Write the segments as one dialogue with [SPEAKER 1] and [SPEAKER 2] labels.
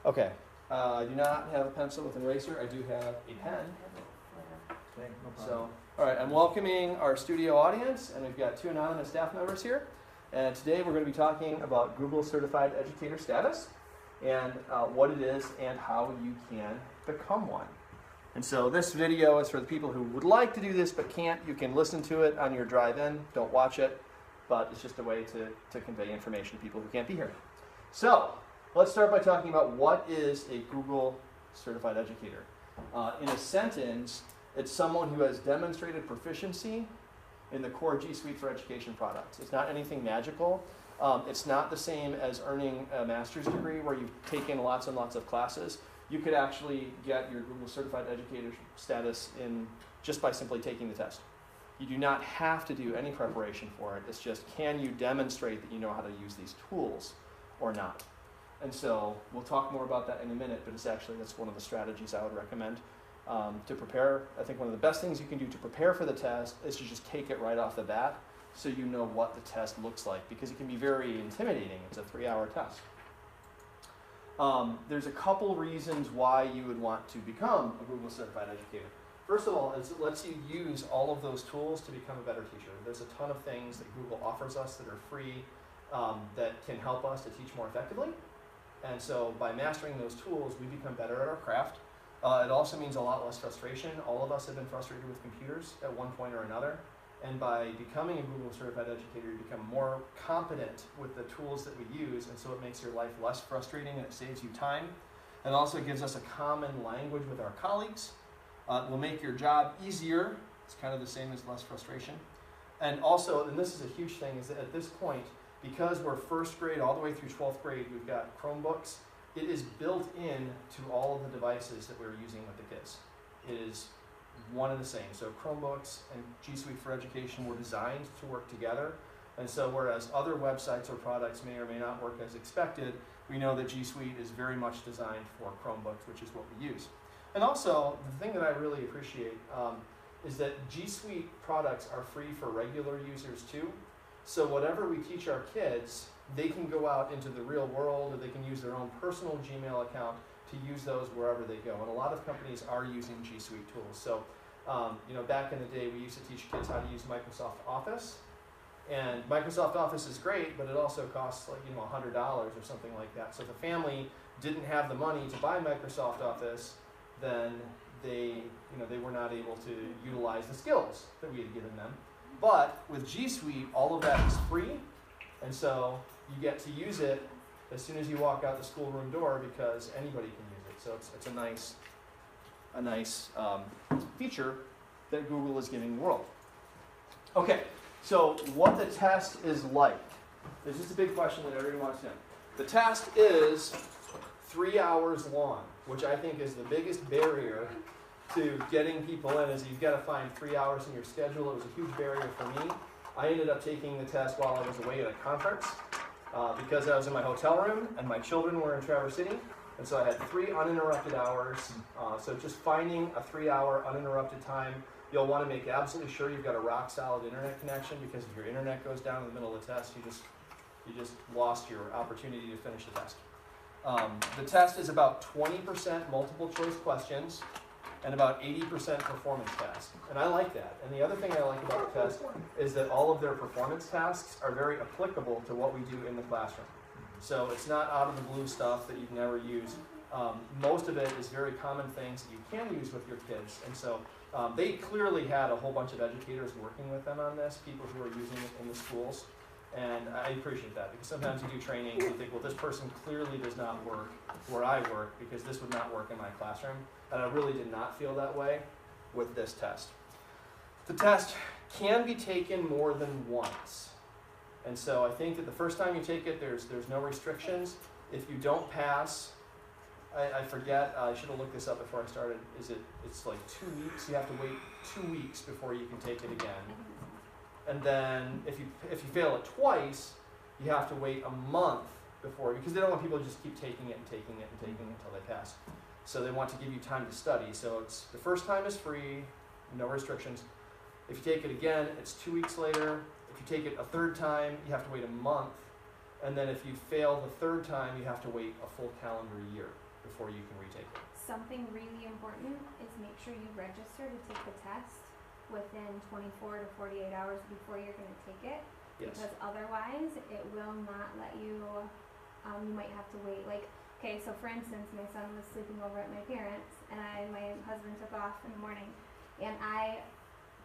[SPEAKER 1] Okay, I do not have a pencil with an eraser. I do have a pen.
[SPEAKER 2] Okay, no problem.
[SPEAKER 1] So, all right, I'm welcoming our studio audience, and we've got two anonymous staff members here. And today we're going to be talking about Google Certified Educator status and what it is and how you can become one. And so this video is for the people who would like to do this but can't. You can listen to it on your drive-in. Don't watch it, but it's just a way to convey information to people who can't be here. So let's start by talking about what is a Google Certified Educator. In a sentence, it's someone who has demonstrated proficiency in the core G Suite for Education products. It's not anything magical. It's not the same as earning a master's degree where you've taken lots and lots of classes. You could actually get your Google Certified Educator status in just by simply taking the test. You do not have to do any preparation for it. It's just, can you demonstrate that you know how to use these tools or not? And so we'll talk more about that in a minute, but that's one of the strategies I would recommend to prepare. I think one of the best things you can do to prepare for the test is to just take it right off the bat so you know what the test looks like, because it can be very intimidating. It's a 3-hour test. There's a couple reasons why you would want to become a Google Certified Educator. First of all, it lets you use all of those tools to become a better teacher. There's a ton of things that Google offers us that are free that can help us to teach more effectively. And so by mastering those tools, we become better at our craft. It also means a lot less frustration. All of us have been frustrated with computers at one point or another. And by becoming a Google Certified Educator, you become more competent with the tools that we use, and so it makes your life less frustrating and it saves you time. It also gives us a common language with our colleagues. It will make your job easier. It's kind of the same as less frustration. And also, and this is a huge thing, is that at this point, because we're first grade all the way through 12th grade, we've got Chromebooks. It is built in to all of the devices that we're using with the kids. It is one and the same. So Chromebooks and G Suite for Education were designed to work together. And so whereas other websites or products may or may not work as expected, we know that G Suite is very much designed for Chromebooks, which is what we use. And also, the thing that I really appreciate is that G Suite products are free for regular users too. So whatever we teach our kids, they can go out into the real world, or they can use their own personal Gmail account to use those wherever they go. And a lot of companies are using G Suite tools. So, back in the day, we used to teach kids how to use Microsoft Office. And Microsoft Office is great, but it also costs $100 or something like that. So if a family didn't have the money to buy Microsoft Office, then they were not able to utilize the skills that we had given them. But with G Suite, all of that is free, and so you get to use it as soon as you walk out the schoolroom door, because anybody can use it. So it's a nice feature that Google is giving the world. Okay, so what the test is like. There's just a big question that everyone wants to know. The test is 3 hours long, which I think is the biggest barrier to getting people in, is you've got to find 3 hours in your schedule. It was a huge barrier for me. I ended up taking the test while I was away at a conference because I was in my hotel room and my children were in Traverse City. And so I had 3 uninterrupted hours. So just finding a 3-hour uninterrupted time, you'll want to make absolutely sure you've got a rock solid internet connection, because if your internet goes down in the middle of the test, you just lost your opportunity to finish the test. The test is about 20% multiple choice questions and about 80% performance tasks. And I like that. And the other thing I like about the test is that all of their performance tasks are very applicable to what we do in the classroom. So it's not out of the blue stuff that you've never used. Most of it is very common things that you can use with your kids. And so they clearly had a whole bunch of educators working with them on this, people who are using it in the schools. And I appreciate that, because sometimes you do training and you think, well, this person clearly does not work where I work, because this would not work in my classroom. And I really did not feel that way with this test. The test can be taken more than once. And so I think that the first time you take it, there's no restrictions. If you don't pass, I forget, I should have looked this up before I started. It's like 2 weeks. You have to wait 2 weeks before you can take it again. And then if you fail it twice, you have to wait a month before, because they don't want people to just keep taking it and taking it and taking it until they pass. So they want to give you time to study. So it's the first time is free, no restrictions. If you take it again, it's 2 weeks later. If you take it a third time, you have to wait a month. And then if you fail the third time, you have to wait a full calendar year before you can retake it.
[SPEAKER 3] Something really important is make sure you register to take the test within 24 to 48 hours before you're going to take it.
[SPEAKER 1] Yes.
[SPEAKER 3] Because otherwise, it will not let you, you might have to wait. Like, okay, so for instance, my son was sleeping over at my parents, and my husband took off in the morning, and I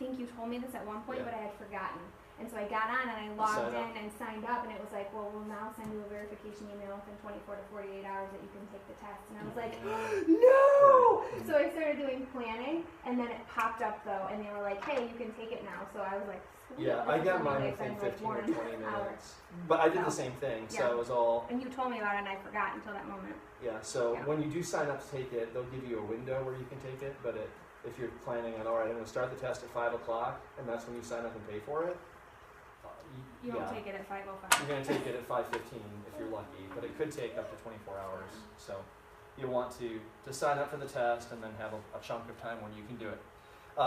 [SPEAKER 3] think you told me this at one point, but I had forgotten. And so I got on and I logged in and signed up, and it was like, well, we'll now send you a verification email within 24 to 48 hours that you can take the test. And I was like, no! So I started doing planning, and then it popped up though, and they were like, hey, you can take it now. So I was like, sweet.
[SPEAKER 1] Yeah, I got mine within 15 or 20 minutes. But I did the same thing, so it was all...
[SPEAKER 3] And you told me about it, and I forgot until that moment.
[SPEAKER 1] Yeah, so when you do sign up to take it, they'll give you a window where you can take it, but if you're planning on, all right, I'm going to start the test at 5 o'clock, and that's when you sign up and pay for it,
[SPEAKER 3] you won't take it at 5:05.
[SPEAKER 1] You're going to take it at 5:15 if you're lucky, but it could take up to 24 hours. So you'll want to sign up for the test and then have a chunk of time when you can do it.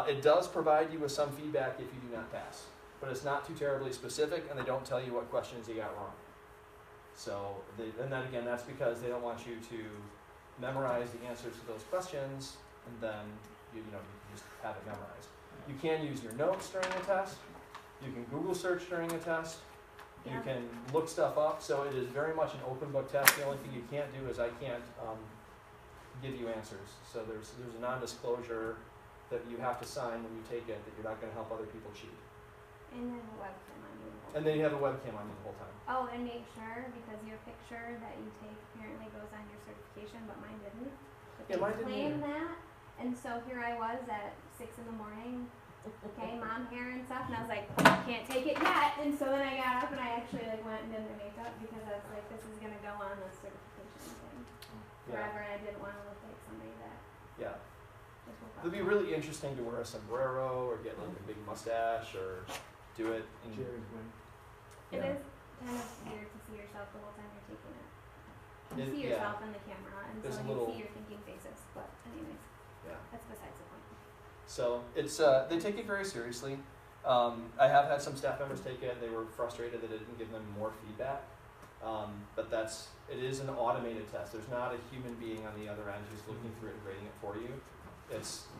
[SPEAKER 1] It does provide you with some feedback if you do not pass, but it's not too terribly specific, and they don't tell you what questions you got wrong. So, and then again, that's because they don't want you to memorize the answers to those questions, and then you can just have it memorized. You can use your notes during the test. You can Google search during a test. You can look stuff up. So it is very much an open book test. The only thing you can't do is I can't give you answers. So there's a non-disclosure that you have to sign when you take it that you're not going to help other people cheat.
[SPEAKER 3] And then a webcam on you.
[SPEAKER 1] And then you have a webcam on you the whole time.
[SPEAKER 3] Oh, and make sure, because your picture that you take apparently goes on your certification, but mine didn't. But
[SPEAKER 1] Yeah, mine didn't
[SPEAKER 3] claim
[SPEAKER 1] either.
[SPEAKER 3] that, and so here I was at 6 in the morning, okay, mom hair and stuff, and I was like, can't take it yet. And so then I got up and I actually went and did my makeup because I was like, this is gonna go on the certification thing forever, and I didn't want to look like somebody that just woke up.
[SPEAKER 1] It'd be really interesting to wear a sombrero or get like a big mustache or do it in
[SPEAKER 2] Jerry's wing.
[SPEAKER 3] It is kind of weird to see yourself the whole time you're taking it. You see yourself in the camera, and
[SPEAKER 1] There's
[SPEAKER 3] so
[SPEAKER 1] a
[SPEAKER 3] you
[SPEAKER 1] little-
[SPEAKER 3] see your thinking faces. But anyways, that's besides the point.
[SPEAKER 1] So it's they take it very seriously. I have had some staff members take it. They were frustrated that it didn't give them more feedback. But it is an automated test. There's not a human being on the other end who's looking through it and grading it for you.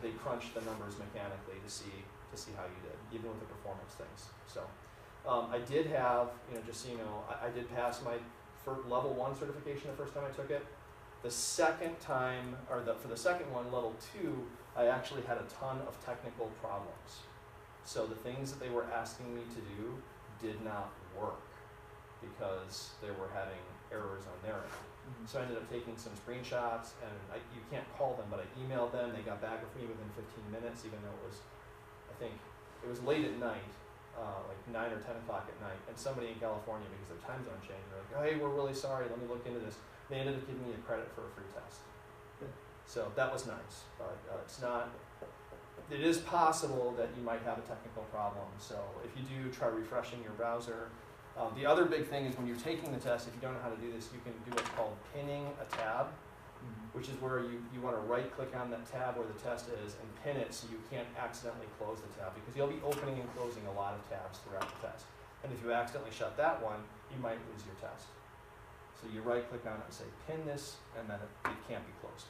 [SPEAKER 1] They crunch the numbers mechanically to see how you did, even with the performance things. So I did have, just so you know, I did pass my level 1 certification the first time I took it. The second time, for the second one, level 2, I actually had a ton of technical problems. So the things that they were asking me to do did not work because they were having errors on their end. So I ended up taking some screenshots, and you can't call them, but I emailed them. They got back with me within 15 minutes, even though I think it was late at night, like 9 or 10 o'clock at night, and somebody in California, because their time zone changed, they're like, oh, hey, we're really sorry, let me look into this. They ended up giving me a credit for a free test. So that was nice, but it is possible that you might have a technical problem. So if you do, try refreshing your browser. The other big thing is when you're taking the test, if you don't know how to do this, you can do what's called pinning a tab, which is where you want to right-click on that tab where the test is and pin it so you can't accidentally close the tab, because you'll be opening and closing a lot of tabs throughout the test. And if you accidentally shut that one, you might lose your test. So you right-click on it and say, pin this, and then it can't be closed.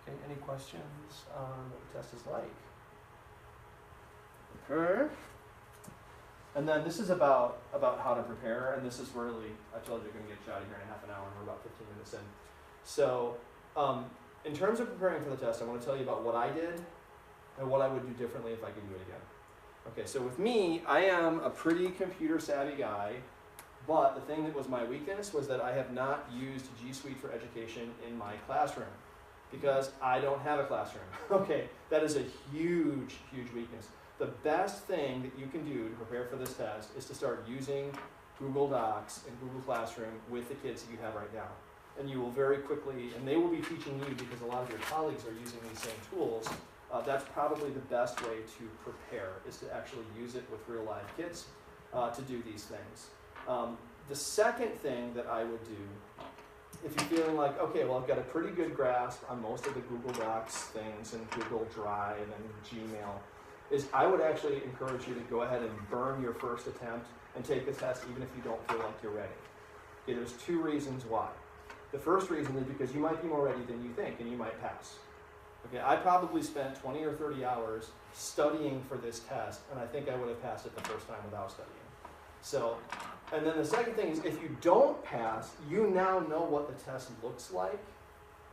[SPEAKER 1] Okay, any questions on what the test is like? Okay. And then this is about how to prepare, and this is really, I told you you're going to get you out of here in half an hour, and we're about 15 minutes in. So in terms of preparing for the test, I want to tell you about what I did and what I would do differently if I could do it again. Okay, so with me, I am a pretty computer savvy guy, but the thing that was my weakness was that I have not used G Suite for Education in my classroom because I don't have a classroom. Okay, that is a huge, huge weakness. The best thing that you can do to prepare for this test is to start using Google Docs and Google Classroom with the kids that you have right now. And you will very quickly, and they will be teaching you because a lot of your colleagues are using these same tools. That's probably the best way to prepare, is to actually use it with real live kids to do these things. The second thing that I would do, if you're feeling like, okay, well, I've got a pretty good grasp on most of the Google Docs things and Google Drive and Gmail, is I would actually encourage you to go ahead and burn your first attempt and take the test even if you don't feel like you're ready. Okay, there's two reasons why. The first reason is because you might be more ready than you think, and you might pass. Okay, I probably spent 20 or 30 hours studying for this test, and I think I would have passed it the first time without studying. So, and then the second thing is, if you don't pass, you now know what the test looks like,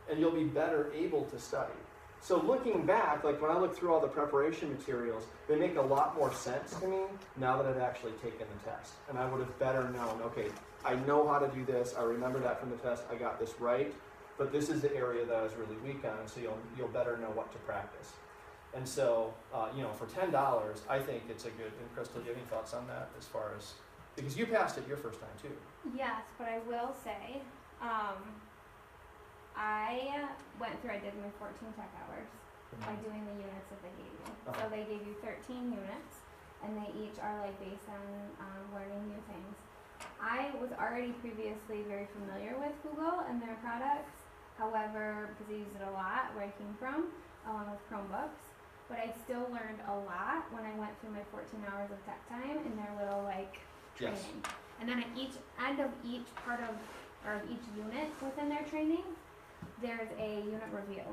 [SPEAKER 1] and you'll be better able to study. So looking back, like when I look through all the preparation materials, they make a lot more sense to me now that I've actually taken the test. And I would have better known, okay, I know how to do this, I remember that from the test, I got this right, but this is the area that I was really weak on, so you'll better know what to practice. And so, for $10, I think it's a good, and Crystal, do you have any thoughts on that as far as, because you passed it your first time too.
[SPEAKER 3] Yes, but I will say, I did my 14 tech hours by doing the units that they gave you.
[SPEAKER 1] Uh-huh.
[SPEAKER 3] So they gave you 13 units, and they each are like based on learning new things. I was already previously very familiar with Google and their products. However, because I used it a lot where I came from, along with Chromebooks, but I still learned a lot when I went through my 14 hours of tech time in their little training. Yes. And then at each end of each part of, or each unit within their training, there's a unit review.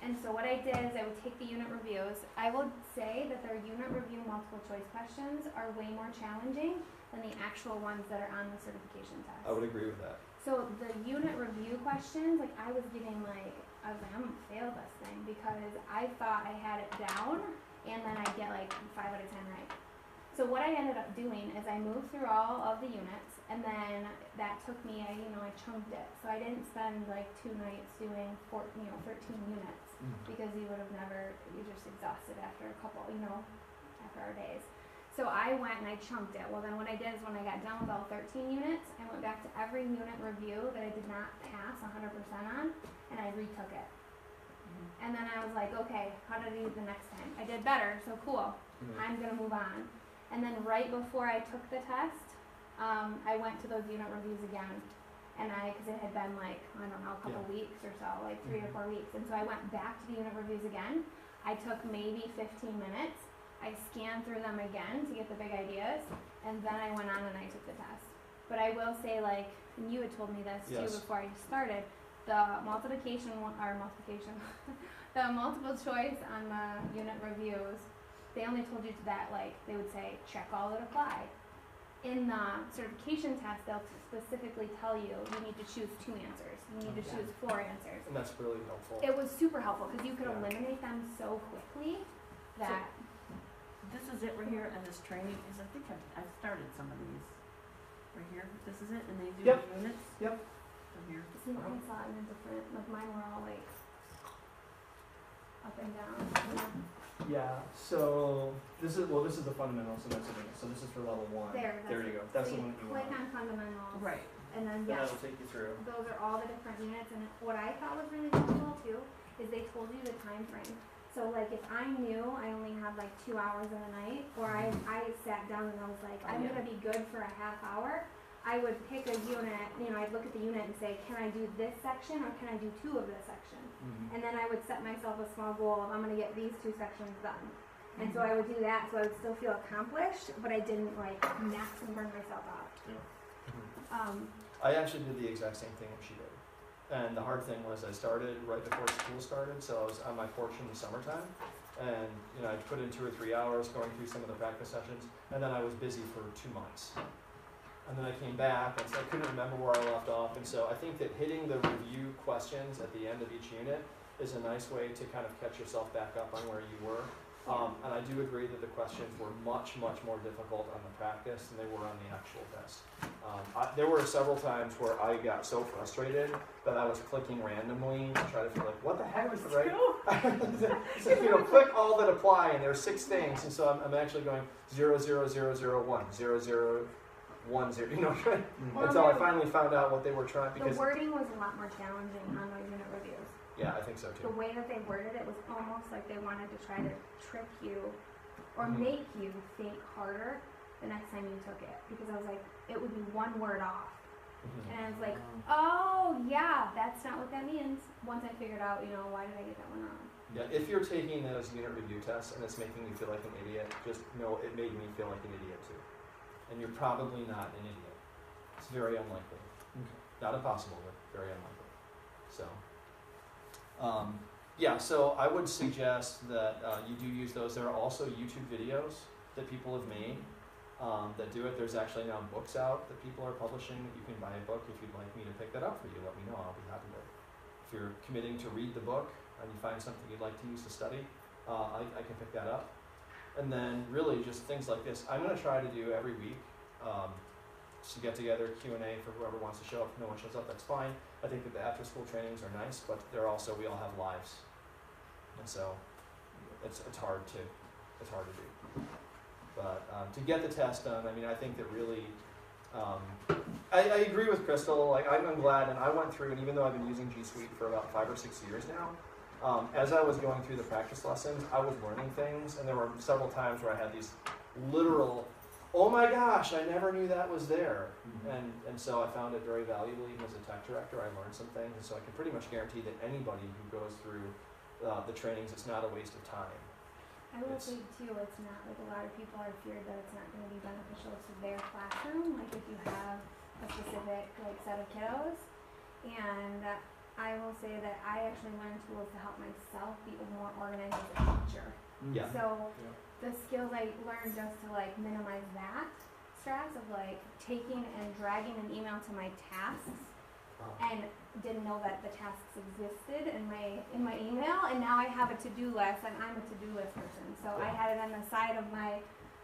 [SPEAKER 3] And so what I did is I would take the unit reviews. I would say that their unit review multiple choice questions are way more challenging than the actual ones that are on the certification test.
[SPEAKER 1] I would agree with that.
[SPEAKER 3] So the unit review questions, I was getting I was like, I'm gonna fail this thing because I thought I had it down and then I'd get 5 out of 10 right. So what I ended up doing is I moved through all of the units, and then that took me, I chunked it. So I didn't spend 2 nights doing 13 units because you're just exhausted after a couple, after our days. So I went and I chunked it. Well, then what I did is when I got done with all 13 units, I went back to every unit review that I did not pass 100% on, and I retook it. And then I was like, okay, how did I do the next time? I did better, so cool. I'm gonna move on. And then right before I took the test, I went to those unit reviews again. And because it had been a couple weeks or so, 3 or 4 weeks. And so I went back to the unit reviews again. I took maybe 15 minutes. I scanned through them again to get the big ideas. And then I went on and I took the test. But I will say, and you had told me this too before I started, the multiple choice on the unit reviews, they only told you that, they would say, check all that apply. In the certification test, they'll specifically tell you need to choose 2 answers. You need to choose 4 answers.
[SPEAKER 1] And that's really helpful.
[SPEAKER 3] It was super helpful because you could eliminate them so quickly that...
[SPEAKER 2] So, this is it right here, and this training is, I think I've started some of these. Right here, this is it, and they do the units?
[SPEAKER 1] Yep.
[SPEAKER 2] From here.
[SPEAKER 3] See, I saw it in a different, mine were all up and down.
[SPEAKER 1] Yeah, so this is the fundamentals, and that's the thing. So this is for level 1. There you go. That's
[SPEAKER 3] so
[SPEAKER 1] the one that you
[SPEAKER 3] click
[SPEAKER 1] want.
[SPEAKER 3] on fundamentals.
[SPEAKER 2] Right.
[SPEAKER 3] And then
[SPEAKER 1] that'll take you through.
[SPEAKER 3] Those are all the different units, and what I thought was really helpful too is they told you the time frame. So if I knew I only had 2 hours in a night, or I sat down and I was like, I'm gonna be good for a half hour, I would pick a unit, I'd look at the unit and say, can I do this section or can I do 2 of this section? And then I would set myself a small goal of I'm gonna get these 2 sections done. And so I would do that so I would still feel accomplished, but I didn't max and burn myself out.
[SPEAKER 1] I actually did the exact same thing that she did. And the hard thing was I started right before school started, so I was on my porch in the summertime. And I put in 2 or 3 hours going through some of the practice sessions, and then I was busy for 2 months. And then I came back, and so I couldn't remember where I left off. And so I think that hitting the review questions at the end of each unit is a nice way to kind of catch yourself back up on where you were. And I do agree that the questions were much, much more difficult on the practice than they were on the actual test. There were several times where I got so frustrated that I was clicking randomly to try to feel what the heck is the right? So, click all that apply, and there's 6 things, and so I'm actually going 0, 0, 0, 0, 1, 0, 0, 1, 0, until I finally found out what they were trying, because
[SPEAKER 3] the wording was a lot more challenging on those unit reviews.
[SPEAKER 1] Yeah, I think so too.
[SPEAKER 3] The way that they worded it was almost like they wanted to try to trick you or make you think harder the next time you took it. Because I was like, it would be 1 word off. And I was like, oh yeah, that's not what that means. Once I figured out, why did I get that one wrong?
[SPEAKER 1] Yeah, if you're taking those unit review tests and it's making you feel like an idiot, just know it made me feel like an idiot too. And you're probably not an idiot. It's very unlikely. Not impossible, but very unlikely. So, yeah, so I would suggest that you do use those. There are also YouTube videos that people have made that do it. There's actually now books out that people are publishing that you can buy a book. If you'd like me to pick that up for you, let me know. I'll be happy to. If you're committing to read the book and you find something you'd like to use to study, I can pick that up. And then really just things like this. I'm going to try to do every week. To get together, Q&A for whoever wants to show up. If no one shows up, that's fine. I think that the after-school trainings are nice, but they're also, we all have lives. And so it's hard to do. But to get the test done, I mean, I think that really, I agree with Crystal. Like, I'm glad, and I went through, and even though I've been using G Suite for about 5 or 6 years now, as I was going through the practice lessons, I was learning things, and there were several times where I had these literal, oh my gosh, I never knew that was there. And so I found it very valuable. Even as a tech director, I learned some things, and so I can pretty much guarantee that anybody who goes through the trainings, it's not a waste of time.
[SPEAKER 3] I will say too, it's not like a lot of people are feared that it's not going to be beneficial to their classroom. Like if you have a specific like set of kiddos, and I will say that I actually learned tools to help myself be more organized as a teacher.
[SPEAKER 1] Yeah.
[SPEAKER 3] So the skills I learned just to like minimize that stress of like taking and dragging an email to my tasks and didn't know that the tasks existed in my email, and now I have a to-do list, and I'm a to-do list person. So I had it on the side of my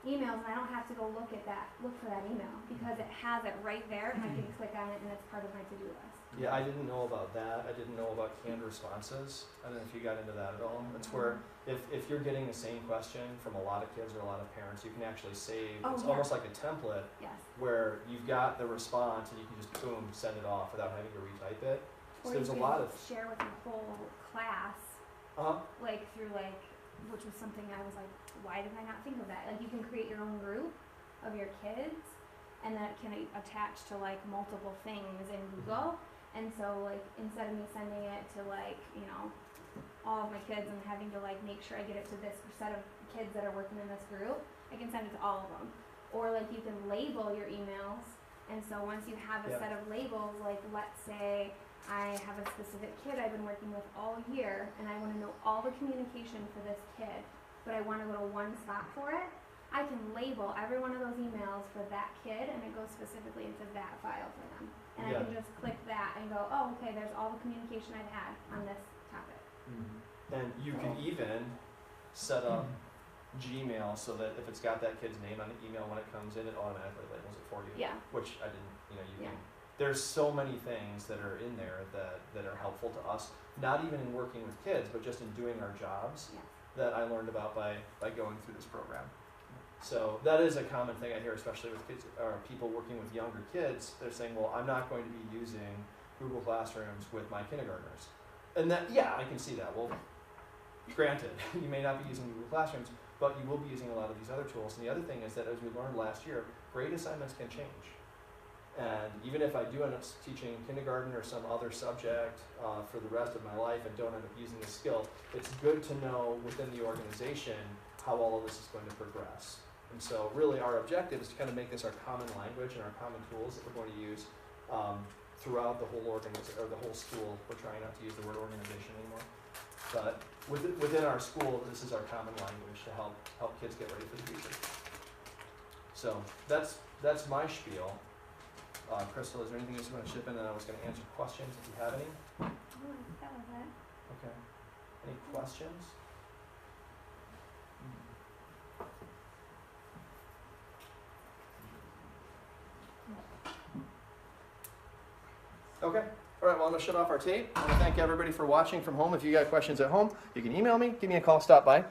[SPEAKER 3] emails, and I don't have to go look for that email because it has it right there, and I can click on it, and it's part of my to-do list.
[SPEAKER 1] Yeah, I didn't know about that. I didn't know about canned responses. I don't know if you got into that at all. That's where if you're getting the same question from a lot of kids or a lot of parents, you can actually save, it's almost like a template where you've got the response and you can just boom, send it off without having to retype it.
[SPEAKER 3] Or
[SPEAKER 1] so there's
[SPEAKER 3] you
[SPEAKER 1] a lot of
[SPEAKER 3] share with your whole class, like through like, which was something I was like, why did I not think of that? Like you can create your own group of your kids, and that can attach to like multiple things in Google. And so like instead of me sending it to like, you know, all of my kids and having to like make sure I get it to this set of kids that are working in this group, I can send it to all of them. Or like you can label your emails, and so once you have a set of labels, like let's say I have a specific kid I've been working with all year, and I want to know all the communication for this kid, but I want to go to one spot for it, I can label every one of those emails for that kid, and it goes specifically into that file for them. And I can just click that and go, oh, okay, there's all the communication I've had on this topic.
[SPEAKER 1] And you can even set up Gmail so that if it's got that kid's name on the email when it comes in, it automatically labels it for you. Yeah. Which I didn't, you can. There's so many things that are in there that are helpful to us, not even in working with kids, but just in doing our jobs that I learned about by going through this program. So that is a common thing I hear, especially with kids or people working with younger kids. They're saying, well, I'm not going to be using Google Classrooms with my kindergartners. And that, I can see that. Well, granted, you may not be using Google Classrooms, but you will be using a lot of these other tools. And the other thing is that, as we learned last year, grade assignments can change. And even if I do end up teaching kindergarten or some other subject for the rest of my life and don't end up using the skill, it's good to know within the organization how all of this is going to progress. And so really our objective is to kind of make this our common language and our common tools that we're going to use throughout the whole the whole school. We're trying not to use the word organization anymore. But within our school, this is our common language to help kids get ready for the future. So that's my spiel. Crystal, is there anything else you want to chip in? And I was going to answer questions if you have any.
[SPEAKER 3] That was it.
[SPEAKER 1] Okay. Any questions? Okay. All right, well, I'm going to shut off our tape. I want to thank everybody for watching from home. If you got questions at home, you can email me, give me a call, stop by.